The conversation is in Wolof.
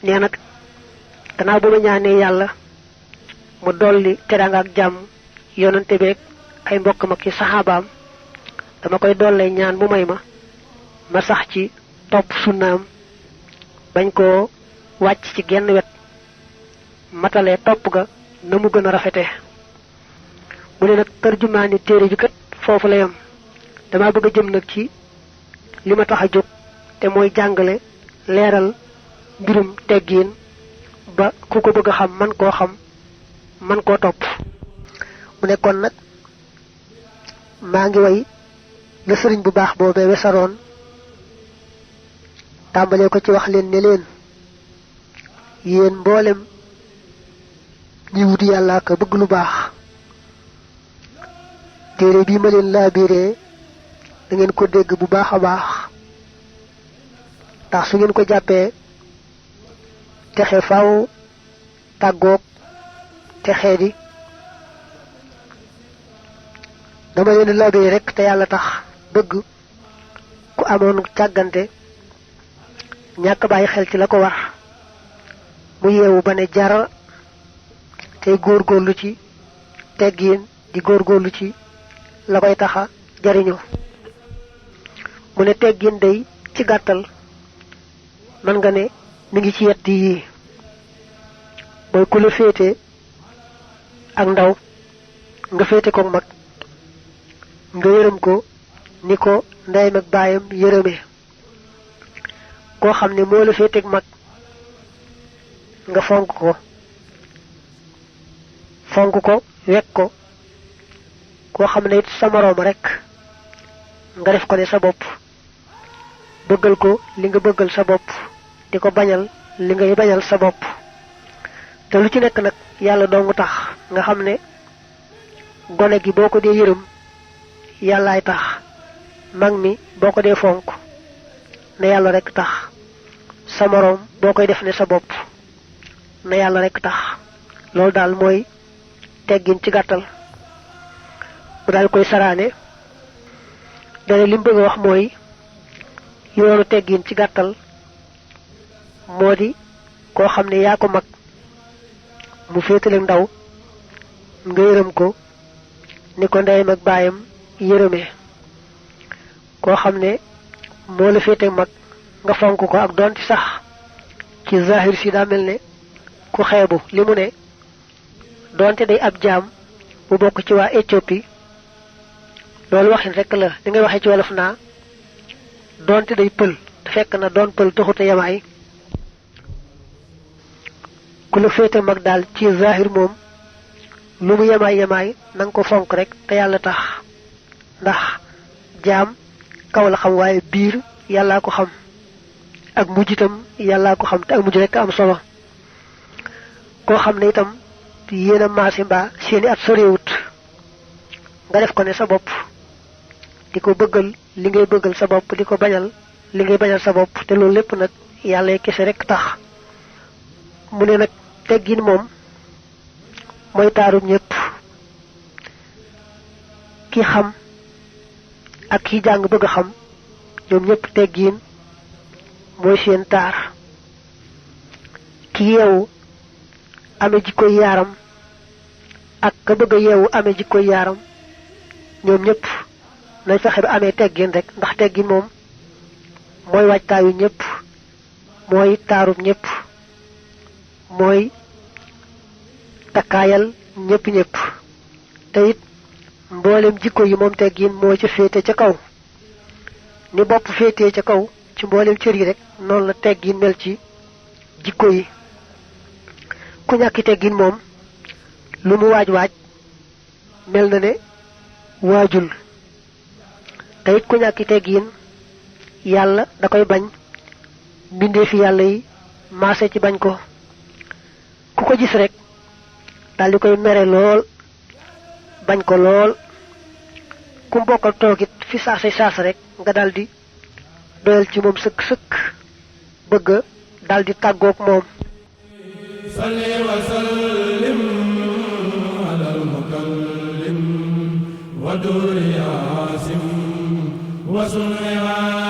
nee nag gannaaw ba ma ñaanee yàlla mu dolli teraanga ak jàmm yonante beeg ay mbokkam ak ci saxaabaam dama koy dollee ñaan mu may ma sax ci topp sunnaam bañ koo wàcc ci genn wet matalee topp ga na mu gën a rafete mu ne nag tarjumaani téere bi kat foofu la yam dama bëgg a jëm nag ci li ma tax a jóg te mooy jàngale leeral mbirum teggiin ba ku ko bëgg a xam man koo topp mu ne kon nag maa ngi way la sëriñ bu baax boobee wesaroon tàmbalee ko ci wax leen ne leen yéen mboolem ñi wut yàlla ka bëgg lu baax téere bii ma leen laa biiree da ngeen ko dégg bu baax a baax ndax su ngeen ko jàppee texe faaw tàggoog texee di dama leen laa biiree rek te yàlla tax bëgg ku amoon càggante ñàkk bàyyi xel ci la ko war mu yeewu ba ne jar tey góorgóorlu ci teggiin di góorgóorlu ci la koy taxa jariñu mu ne teggiin day ci gàttal man nga ne mi ngi ci yett yii mooy ku la féete ak ndaw nga féete ko mag nga yërëm ko ni ko ndeyam ak baayam yërëme koo xam ne moo la féeteeg mag nga fonk ko wekk ko koo xam ne it sa moroom rek nga def ko ne sa bopp bëggal ko li nga bëggal sa bopp di ko bañal li ngay bañal sa bopp te lu ci nekk nag yàlla dong tax nga xam ne gone gi boo ko dee yërëm yàllaay tax mag mi boo ko dee fonk na yàlla rek tax sa moroom boo koy def ne sa bopp na yàlla rek tax loolu daal mooy teggin ci gàttal mu daal koy saraane dane li mu bëgg a wax mooy yoonu teggin ci gàttal moo di koo xam ne yaa ko mag mu féetale ndaw nga yërëm ko ni ko ndeyam ak baayam yërëmee koo xam ne moo la féete mag nga fonk ko ak doonte sax ci zahir si daa mel ne ku xeebu li mu ne doonte day ab jaam bu bokk ci waa Éthiopie loolu waxin rekk la li ngay waxee ci wolof naa doonte day pël te fekk na doon pël taxute yamaay ku la féete mag daal ci zahir moom lu mu yamaay na nga ko fonk rek te yàlla tax ndax jaam kaw la xam waaye biir yàllaa ko xam ak mujj itam yàllaa ko xam te ak mujj rek am solo koo xam ne itam yéen a maasi mbaa seeni at sorewut nga def ko ne sa bopp di ko bëggal li ngay bëggal sa bopp di ko bañal li ngay bañal sa bopp te loolu lépp nag yàlla kese rek tax mu ne nag teggin moom mooy taarum ñépp ki xam ak ki jàng bëgg a xam ñoom ñépp teggin mooy seen taar ki yeewu ame jikkoy yaaram ak ka bëgg a yeewu ame jikkoy yaaram ñoom ñépp nañ fexe ba amee teggin rek ndax teggin moom mooy waajtaayu ñépp mooy taarub ñépp mooy takkaayal ñépp te it mboolem jikko yi moom teggin moo ca féete ca kaw ni bopp féetee ca kaw ci mboolem cër yi rek noonu la teggin mel ci jikko yi ku ñàkki teggin moom lu mu waaj mel na ne waajul te it ku ñàkki teggin yàlla da koy bañ mbindee fi yàlla yi maase ci bañ ko ku ko gis rek daldi koy mere lool bañ ko lool ku mbokkal toogit fi saasa rek nga daldi doyal ci moom sëkk bëgg daldi tàggoog moom salli wa sallim ala al-mukallim wa duri asim وصنع